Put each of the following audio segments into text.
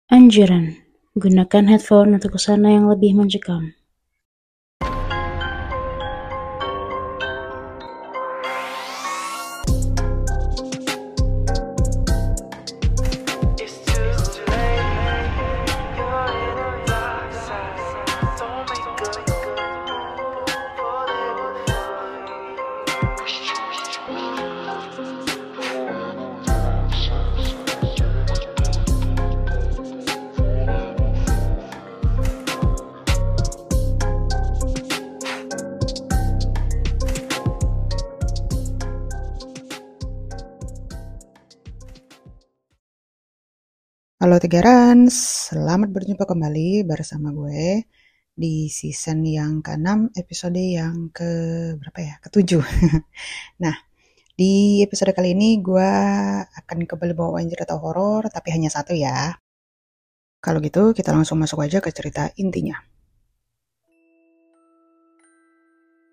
Anjuran: gunakan headphone untuk suasana yang lebih mencekam. Halo Tigarans, selamat berjumpa kembali bersama gue di season yang ke-6, episode yang ke-7. Nah, di episode kali ini gue akan kembali bawain cerita horor, tapi hanya satu ya. Kalau gitu kita langsung masuk aja ke cerita intinya.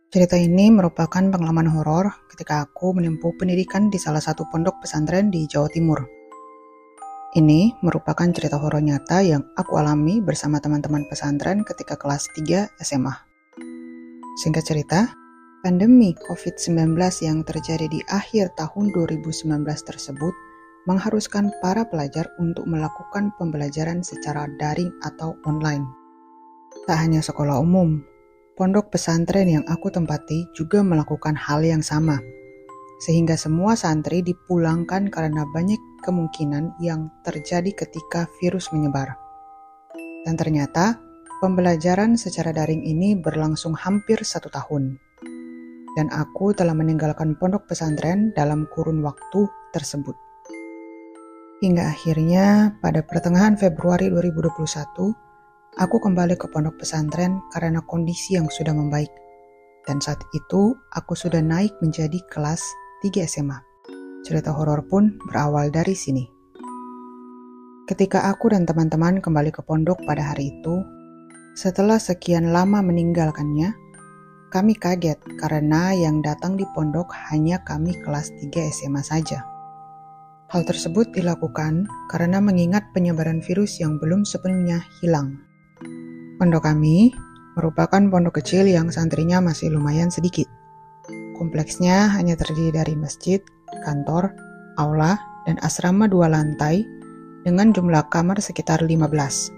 Cerita ini merupakan pengalaman horor ketika aku menempuh pendidikan di salah satu pondok pesantren di Jawa Timur. Ini merupakan cerita horor nyata yang aku alami bersama teman-teman pesantren ketika kelas 3 SMA. Singkat cerita, pandemi COVID-19 yang terjadi di akhir tahun 2019 tersebut mengharuskan para pelajar untuk melakukan pembelajaran secara daring atau online. Tak hanya sekolah umum, pondok pesantren yang aku tempati juga melakukan hal yang sama. Sehingga semua santri dipulangkan karena banyak kemungkinan yang terjadi ketika virus menyebar. Dan ternyata, pembelajaran secara daring ini berlangsung hampir 1 tahun. Dan aku telah meninggalkan pondok pesantren dalam kurun waktu tersebut. Hingga akhirnya pada pertengahan Februari 2021, aku kembali ke pondok pesantren karena kondisi yang sudah membaik. Dan saat itu, aku sudah naik menjadi kelas 3 SMA. Cerita horor pun berawal dari sini. Ketika aku dan teman-teman kembali ke pondok pada hari itu, setelah sekian lama meninggalkannya, kami kaget karena yang datang di pondok hanya kami kelas 3 SMA saja. Hal tersebut dilakukan karena mengingat penyebaran virus yang belum sepenuhnya hilang. Pondok kami merupakan pondok kecil yang santrinya masih lumayan sedikit. Kompleksnya hanya terdiri dari masjid, kantor, aula, dan asrama 2 lantai dengan jumlah kamar sekitar 15.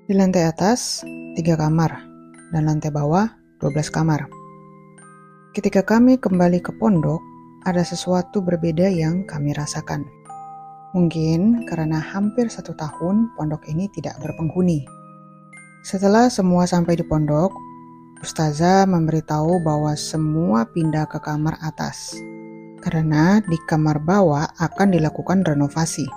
Di lantai atas, 3 kamar, dan lantai bawah, 12 kamar. Ketika kami kembali ke pondok, ada sesuatu berbeda yang kami rasakan. Mungkin karena hampir 1 tahun pondok ini tidak berpenghuni. Setelah semua sampai di pondok, Ustazah memberitahu bahwa semua pindah ke kamar atas, karena di kamar bawah akan dilakukan renovasi.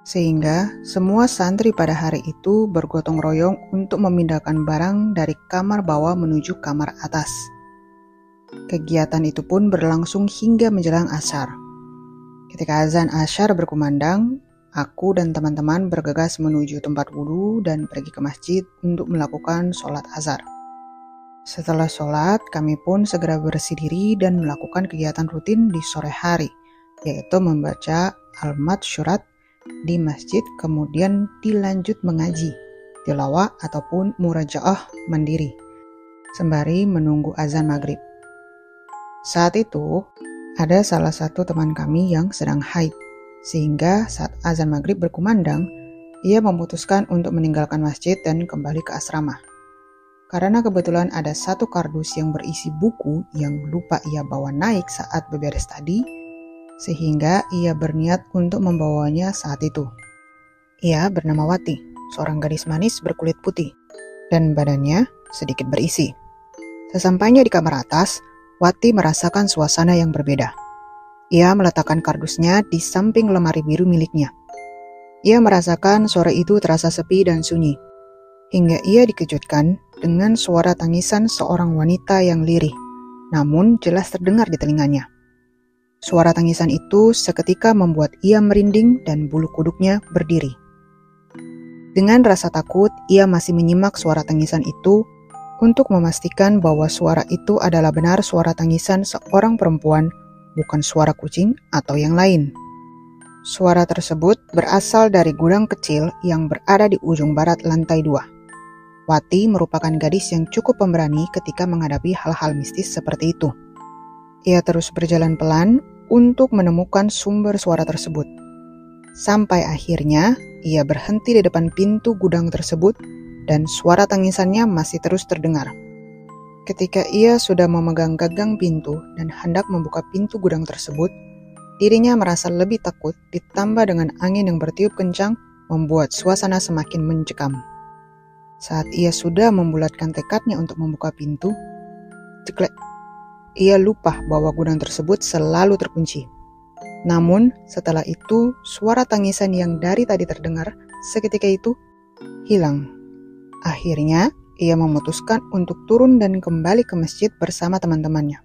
Sehingga semua santri pada hari itu bergotong royong untuk memindahkan barang dari kamar bawah menuju kamar atas. Kegiatan itu pun berlangsung hingga menjelang Ashar. Ketika azan Ashar berkumandang, aku dan teman-teman bergegas menuju tempat wudhu dan pergi ke masjid untuk melakukan sholat Ashar. Setelah sholat, kami pun segera bersih diri dan melakukan kegiatan rutin di sore hari, yaitu membaca al-madshurat di masjid, kemudian dilanjut mengaji, tilawah ataupun murajaah mandiri, sembari menunggu azan maghrib. Saat itu, ada salah satu teman kami yang sedang haid, sehingga saat azan maghrib berkumandang, ia memutuskan untuk meninggalkan masjid dan kembali ke asrama. Karena kebetulan ada satu kardus yang berisi buku yang lupa ia bawa naik saat beberes tadi, sehingga ia berniat untuk membawanya saat itu. Ia bernama Wati, seorang gadis manis berkulit putih, dan badannya sedikit berisi. Sesampainya di kamar atas, Wati merasakan suasana yang berbeda. Ia meletakkan kardusnya di samping lemari biru miliknya. Ia merasakan sore itu terasa sepi dan sunyi, hingga ia dikejutkan dengan suara tangisan seorang wanita yang lirih, namun jelas terdengar di telinganya. Suara tangisan itu seketika membuat ia merinding dan bulu kuduknya berdiri. Dengan rasa takut, ia masih menyimak suara tangisan itu untuk memastikan bahwa suara itu adalah benar suara tangisan seorang perempuan, bukan suara kucing atau yang lain. Suara tersebut berasal dari gudang kecil yang berada di ujung barat lantai 2. Wati merupakan gadis yang cukup pemberani ketika menghadapi hal-hal mistis seperti itu. Ia terus berjalan pelan untuk menemukan sumber suara tersebut. Sampai akhirnya, ia berhenti di depan pintu gudang tersebut dan suara tangisannya masih terus terdengar. Ketika ia sudah memegang gagang pintu dan hendak membuka pintu gudang tersebut, dirinya merasa lebih takut ditambah dengan angin yang bertiup kencang membuat suasana semakin mencekam. Saat ia sudah membulatkan tekadnya untuk membuka pintu, ceklek, ia lupa bahwa gudang tersebut selalu terkunci. Namun setelah itu suara tangisan yang dari tadi terdengar seketika itu hilang. Akhirnya ia memutuskan untuk turun dan kembali ke masjid bersama teman-temannya.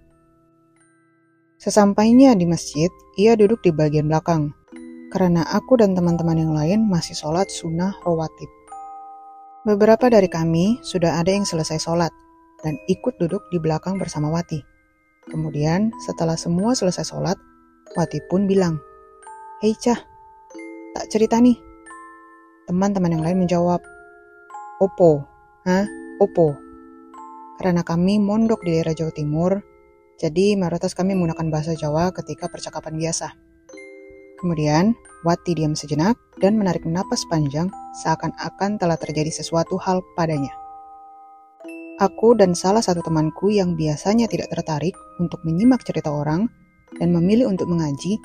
Sesampainya di masjid, ia duduk di bagian belakang, karena aku dan teman-teman yang lain masih sholat sunnah rawatib. Beberapa dari kami sudah ada yang selesai sholat, dan ikut duduk di belakang bersama Wati. Kemudian, setelah semua selesai sholat, Wati pun bilang, "Hei Cah, tak cerita nih." Teman-teman yang lain menjawab, "Opo? Hah? Opo?" Karena kami mondok di daerah Jawa Timur, jadi mayoritas kami menggunakan bahasa Jawa ketika percakapan biasa. Kemudian, Wati diam sejenak dan menarik napas panjang seakan-akan telah terjadi sesuatu hal padanya. Aku dan salah satu temanku yang biasanya tidak tertarik untuk menyimak cerita orang dan memilih untuk mengaji,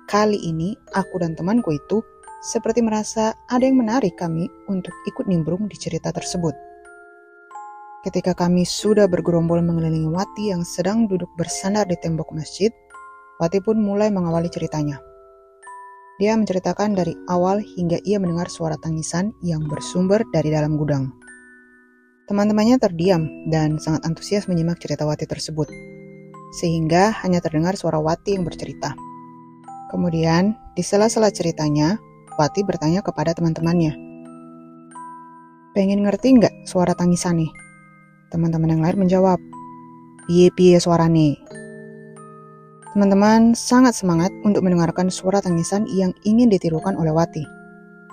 kali ini aku dan temanku itu seperti merasa ada yang menarik kami untuk ikut nimbrung di cerita tersebut. Ketika kami sudah bergerombol mengelilingi Wati yang sedang duduk bersandar di tembok masjid, Wati pun mulai mengawali ceritanya. Dia menceritakan dari awal hingga ia mendengar suara tangisan yang bersumber dari dalam gudang. Teman-temannya terdiam dan sangat antusias menyimak cerita Wati tersebut, sehingga hanya terdengar suara Wati yang bercerita. Kemudian, di sela-sela ceritanya, Wati bertanya kepada teman-temannya, "Pengen ngerti nggak suara tangisan nih?" Teman-teman yang lain menjawab, "Piye-piye suarane?" Teman-teman sangat semangat untuk mendengarkan suara tangisan yang ingin ditirukan oleh Wati.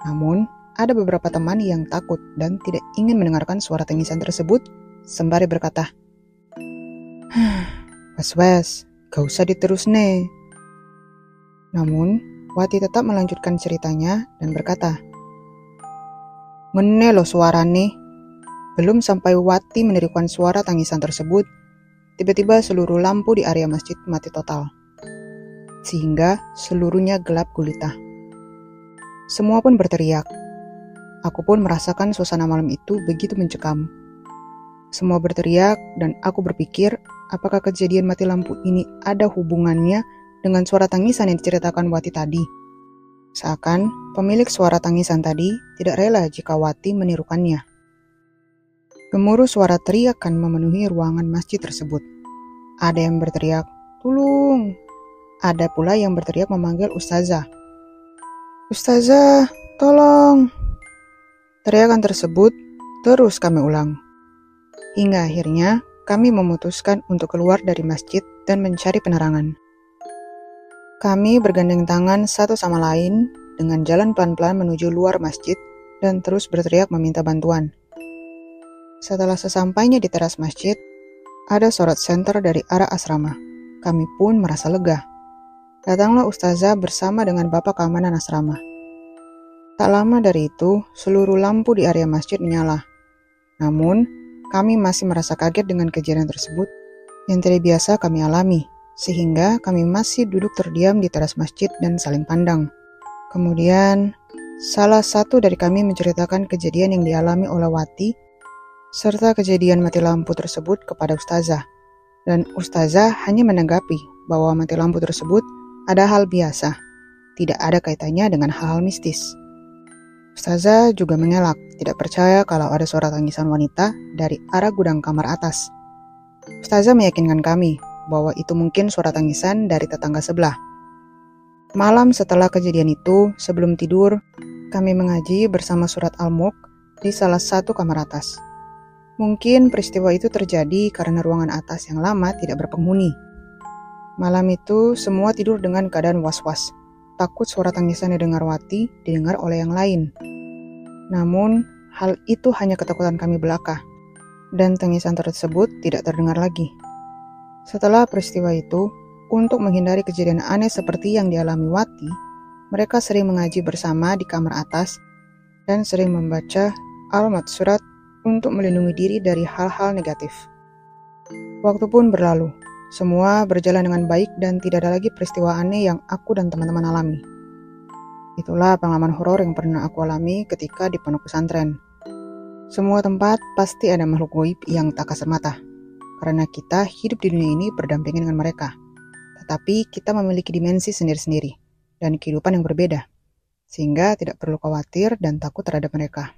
Namun, ada beberapa teman yang takut dan tidak ingin mendengarkan suara tangisan tersebut, sembari berkata, "Wes, gak usah diterus nih." Namun, Wati tetap melanjutkan ceritanya dan berkata, "Ngene lo suarane." Belum sampai Wati menirukan suara tangisan tersebut, tiba-tiba seluruh lampu di area masjid mati total, sehingga seluruhnya gelap gulita. Semua pun berteriak. Aku pun merasakan suasana malam itu begitu mencekam. Semua berteriak dan aku berpikir apakah kejadian mati lampu ini ada hubungannya dengan suara tangisan yang diceritakan Wati tadi. Seakan pemilik suara tangisan tadi tidak rela jika Wati menirukannya. Gemuruh suara teriakan memenuhi ruangan masjid tersebut. Ada yang berteriak, "Tulung!" Ada pula yang berteriak memanggil Ustazah. "Ustazah, tolong!" Teriakan tersebut terus kami ulang. Hingga akhirnya kami memutuskan untuk keluar dari masjid dan mencari penerangan. Kami bergandeng tangan satu sama lain dengan jalan pelan-pelan menuju luar masjid dan terus berteriak meminta bantuan. Setelah sesampainya di teras masjid, ada sorot senter dari arah asrama. Kami pun merasa lega. Datanglah Ustazah bersama dengan bapak keamanan asrama. Tak lama dari itu, seluruh lampu di area masjid menyala. Namun, kami masih merasa kaget dengan kejadian tersebut yang tidak biasa kami alami, sehingga kami masih duduk terdiam di teras masjid dan saling pandang. Kemudian, salah satu dari kami menceritakan kejadian yang dialami oleh Wati serta kejadian mati lampu tersebut kepada Ustazah. Dan Ustazah hanya menanggapi bahwa mati lampu tersebut ada hal biasa, tidak ada kaitannya dengan hal-hal mistis. Ustazah juga mengelak, tidak percaya kalau ada suara tangisan wanita dari arah gudang kamar atas. Ustazah meyakinkan kami bahwa itu mungkin suara tangisan dari tetangga sebelah. Malam setelah kejadian itu, sebelum tidur, kami mengaji bersama surat Al-Mulk di salah satu kamar atas. Mungkin peristiwa itu terjadi karena ruangan atas yang lama tidak berpenghuni. Malam itu semua tidur dengan keadaan was-was. takut suara tangisan didengar Wati didengar oleh yang lain. Namun, hal itu hanya ketakutan kami belaka, dan tangisan tersebut tidak terdengar lagi. Setelah peristiwa itu, untuk menghindari kejadian aneh seperti yang dialami Wati, mereka sering mengaji bersama di kamar atas dan sering membaca al-matsurat untuk melindungi diri dari hal-hal negatif. Waktu pun berlalu. Semua berjalan dengan baik dan tidak ada lagi peristiwa aneh yang aku dan teman-teman alami. Itulah pengalaman horor yang pernah aku alami ketika di pondok pesantren. Semua tempat pasti ada makhluk gaib yang tak kasat mata, karena kita hidup di dunia ini berdampingan dengan mereka. Tetapi kita memiliki dimensi sendiri-sendiri dan kehidupan yang berbeda, sehingga tidak perlu khawatir dan takut terhadap mereka.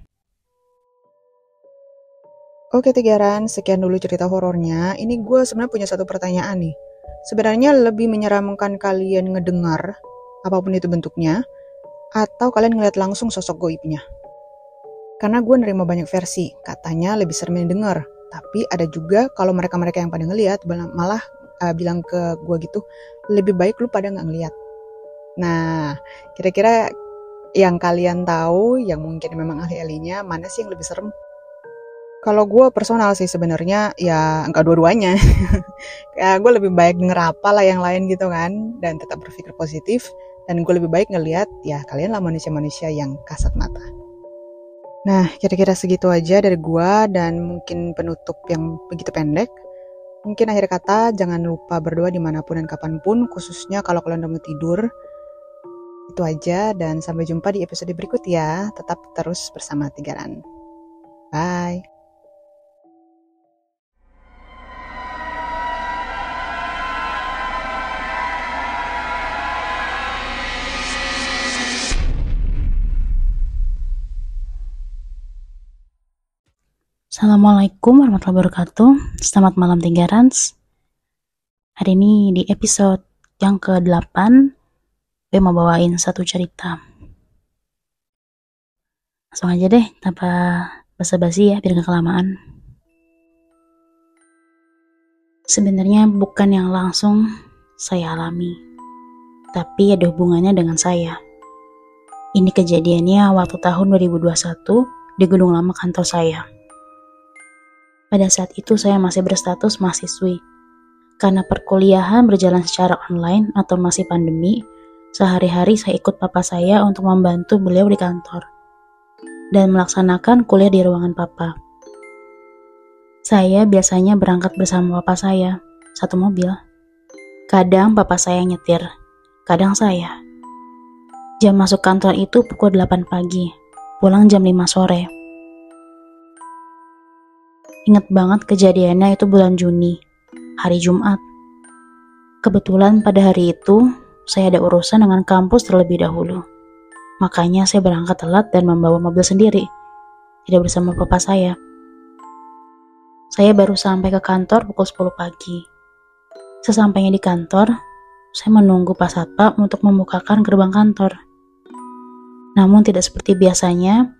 Oke Tigaran, sekian dulu cerita horornya. Ini gue sebenarnya punya satu pertanyaan nih. Sebenarnya lebih menyeramkan kalian ngedengar, apapun itu bentuknya, atau kalian ngeliat langsung sosok gaibnya? Karena gue nerima banyak versi, katanya lebih serem dengar. Tapi ada juga kalau mereka-mereka yang pada ngeliat malah bilang ke gue gitu, lebih baik lu pada nggak ngeliat. Nah, kira-kira yang kalian tahu, yang mungkin memang ahli-ahlinya, mana sih yang lebih serem? Kalau gue personal sih sebenarnya ya enggak dua-duanya. Ya gue lebih baik denger apa lah yang lain gitu kan, dan tetap berpikir positif. Dan gue lebih baik ngelihat ya kalian lah manusia-manusia yang kasat mata. Nah kira-kira segitu aja dari gue, dan mungkin penutup yang begitu pendek. Mungkin akhir kata, jangan lupa berdoa dimanapun dan kapanpun, khususnya kalau kalian udah mau tidur. Itu aja, dan sampai jumpa di episode berikut ya. Tetap terus bersama Tigaran. Bye. Assalamualaikum warahmatullahi wabarakatuh. Selamat malam Tigarans. Hari ini di episode yang ke-8 gue mau bawain satu cerita. Langsung aja deh, tanpa basa-basi ya, biar gak kelamaan. Sebenarnya bukan yang langsung saya alami, tapi ada hubungannya dengan saya. Ini kejadiannya waktu tahun 2021 di gedung lama kantor saya. Pada saat itu saya masih berstatus mahasiswi. Karena perkuliahan berjalan secara online atau masih pandemi, sehari-hari saya ikut papa saya untuk membantu beliau di kantor dan melaksanakan kuliah di ruangan papa. Saya biasanya berangkat bersama papa saya, satu mobil. Kadang papa saya nyetir, kadang saya. Jam masuk kantor itu pukul 8 pagi, pulang jam 5 sore. Ingat banget kejadiannya itu bulan Juni, hari Jumat. Kebetulan pada hari itu, saya ada urusan dengan kampus terlebih dahulu. Makanya saya berangkat telat dan membawa mobil sendiri, tidak bersama papa saya. Saya baru sampai ke kantor pukul 10 pagi. Sesampainya di kantor, saya menunggu Pak Satpam untuk membukakan gerbang kantor. Namun tidak seperti biasanya,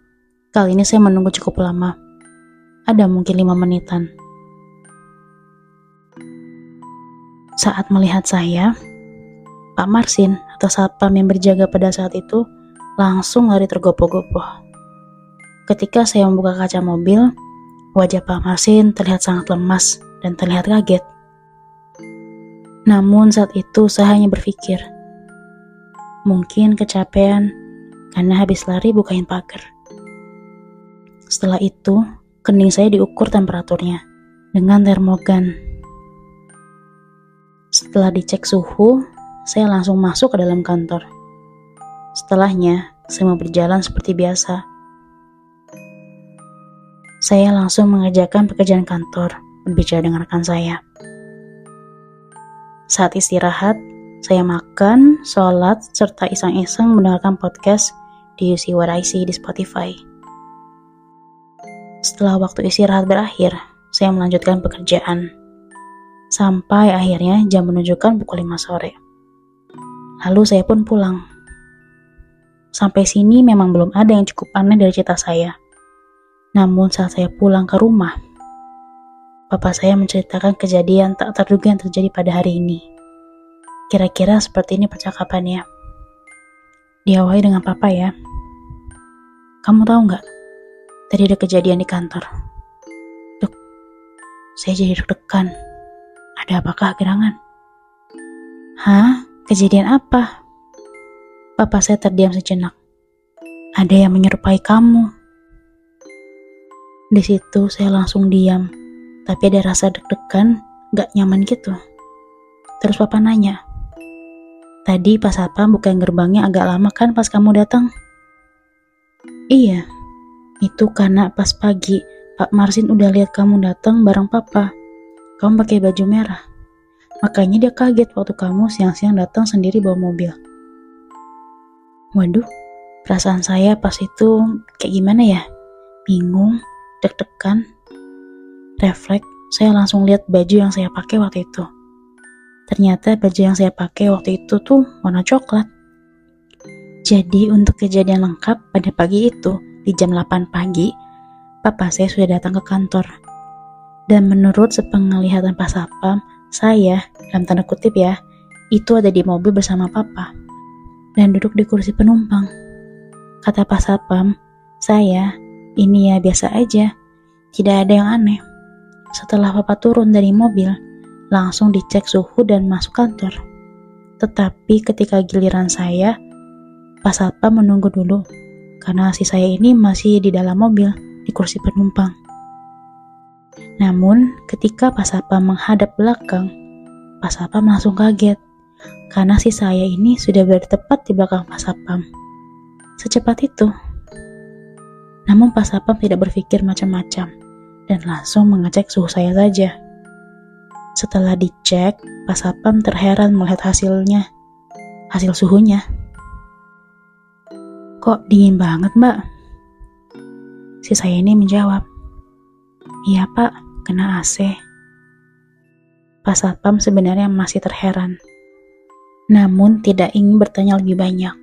kali ini saya menunggu cukup lama. Ada mungkin 5 menitan. Saat melihat saya, Pak Marsin atau satpam yang berjaga pada saat itu langsung lari tergopoh-gopoh. Ketika saya membuka kaca mobil, wajah Pak Marsin terlihat sangat lemas dan terlihat kaget. Namun saat itu saya hanya berpikir, mungkin kecapean karena habis lari bukain pagar. Setelah itu, kening saya diukur temperaturnya dengan termogan. Setelah dicek suhu, saya langsung masuk ke dalam kantor. Setelahnya, saya mau berjalan seperti biasa. Saya langsung mengerjakan pekerjaan kantor, berbicara dengan rekan saya. Saat istirahat, saya makan, sholat, serta iseng-iseng mendengarkan podcast di You See What I See di Spotify. Setelah waktu istirahat berakhir, saya melanjutkan pekerjaan. Sampai akhirnya jam menunjukkan pukul 5 sore. Lalu saya pun pulang. Sampai sini memang belum ada yang cukup aneh dari cerita saya. Namun saat saya pulang ke rumah, Bapak saya menceritakan kejadian tak terduga yang terjadi pada hari ini. Kira-kira seperti ini percakapannya. Diawali dengan papa ya. Kamu tahu nggak? Tadi ada kejadian di kantor. Duk, saya jadi deg-degan. Ada apakah gerangan? Hah? Kejadian apa? Papa saya terdiam sejenak. Ada yang menyerupai kamu. Di situ saya langsung diam, tapi ada rasa deg-degan, gak nyaman gitu. Terus papa nanya, tadi pas satpam bukain gerbangnya agak lama kan pas kamu datang? Iya, itu karena pas pagi Pak Marsin udah lihat kamu datang bareng papa. Kamu pakai baju merah. Makanya dia kaget waktu kamu siang-siang datang sendiri bawa mobil. Waduh, perasaan saya pas itu kayak gimana ya? Bingung, deg-degan, refleks. Saya langsung lihat baju yang saya pakai waktu itu. Ternyata baju yang saya pakai waktu itu tuh warna coklat. Jadi untuk kejadian lengkap pada pagi itu, di jam 8 pagi, papa saya sudah datang ke kantor. Dan menurut sepenglihatan Pak Satpam, saya, dalam tanda kutip ya, itu ada di mobil bersama papa. Dan duduk di kursi penumpang. Kata Pak Satpam, saya, ini ya biasa aja, tidak ada yang aneh. Setelah papa turun dari mobil, langsung dicek suhu dan masuk kantor. Tetapi ketika giliran saya, Pak Satpam menunggu dulu, karena si saya ini masih di dalam mobil, di kursi penumpang. Namun, ketika Pak Satpam menghadap belakang, Pak Satpam langsung kaget, karena si saya ini sudah berada tepat di belakang Pak Satpam. Secepat itu. Namun Pak Satpam tidak berpikir macam-macam, dan langsung mengecek suhu saya saja. Setelah dicek, Pak Satpam terheran melihat hasil suhunya. Kok dingin banget, Mbak? Si saya ini menjawab, iya Pak, kena AC. Pak Satpam sebenarnya masih terheran, namun tidak ingin bertanya lebih banyak.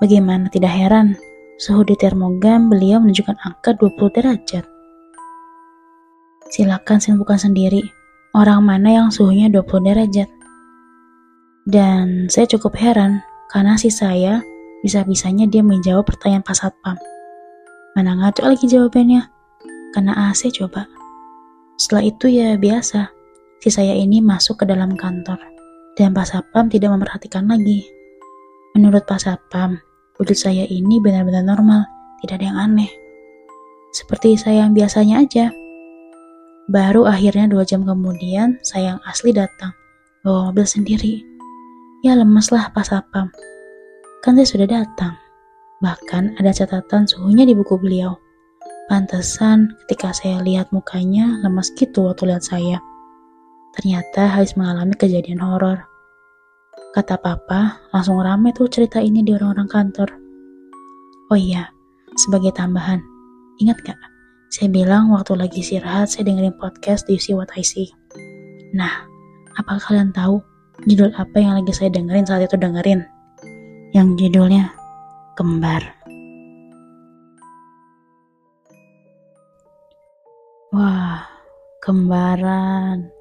Bagaimana tidak heran, suhu di termogan beliau menunjukkan angka 20 derajat. Silakan simpulkan sendiri, orang mana yang suhunya 20 derajat. Dan saya cukup heran, karena si saya bisa-bisanya dia menjawab pertanyaan Pak Satpam. Mana ngaco lagi jawabannya, kena AC coba. Setelah itu ya biasa, si saya ini masuk ke dalam kantor, dan Pak Satpam tidak memperhatikan lagi. Menurut Pak Satpam, wujud saya ini benar-benar normal, tidak ada yang aneh. Seperti saya yang biasanya aja. Baru akhirnya 2 jam kemudian, saya yang asli datang, bawa mobil sendiri. Ya lemeslah Pak Satpam, kan saya sudah datang. Bahkan ada catatan suhunya di buku beliau. Pantesan ketika saya lihat mukanya lemas gitu waktu lihat saya. Ternyata habis mengalami kejadian horor. Kata papa, langsung rame tuh cerita ini di orang-orang kantor. Oh iya, sebagai tambahan, ingat gak? Saya bilang waktu lagi istirahat saya dengerin podcast di See What I See. Nah, apakah kalian tahu judul apa yang lagi saya dengerin saat itu dengerin? Yang judulnya Kembar. Wah, kembaran.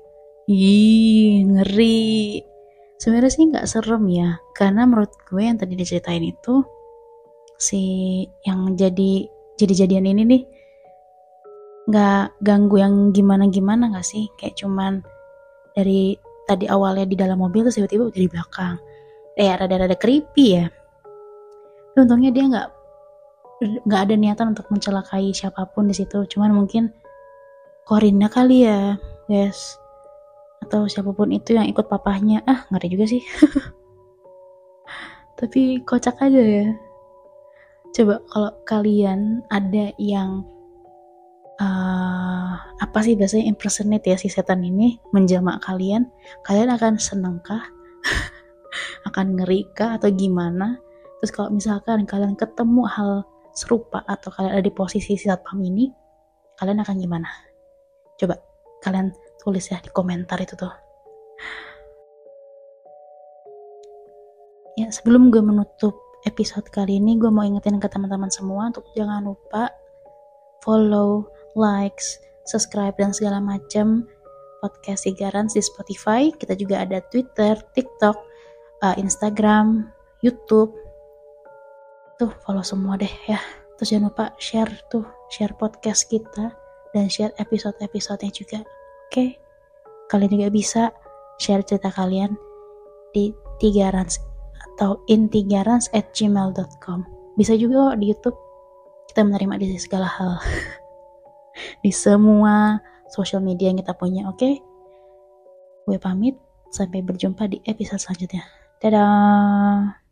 Ih, ngeri. Sebenarnya sih nggak serem ya, karena menurut gue yang tadi diceritain itu si yang jadi-jadian ini nih nggak ganggu yang gimana-gimana nggak sih? Kayak cuman dari tadi awalnya di dalam mobil terus tiba-tiba udah di belakang. Rada-rada creepy ya. Tapi untungnya dia nggak ada niatan untuk mencelakai siapapun di situ. Cuman mungkin Korina kali ya, guys. Atau siapapun itu yang ikut papahnya. Ngeri juga sih. Tapi kocak aja ya. Coba kalau kalian ada yang apa sih biasanya impersonate ya si setan ini menjamak kalian akan senengkah? Akan ngerikah atau gimana? Terus kalau misalkan kalian ketemu hal serupa atau kalian ada di posisi si satpam ini, kalian akan gimana? Coba kalian tulis ya di komentar itu tuh. Ya, sebelum gue menutup episode kali ini, gue mau ingetin ke teman-teman semua untuk jangan lupa follow, likes, subscribe, dan segala macam podcast Sigarans di Spotify. Kita juga ada Twitter, TikTok, Instagram, YouTube, Tuh follow semua deh ya. Terus jangan lupa share podcast kita dan share episode-episodenya juga. Oke? Kalian juga bisa share cerita kalian di Tigarans atau intigarans@gmail.com. Bisa juga di YouTube. Kita menerima di segala hal. Di semua sosial media yang kita punya, oke? Gue pamit, sampai berjumpa di episode selanjutnya. Dadah!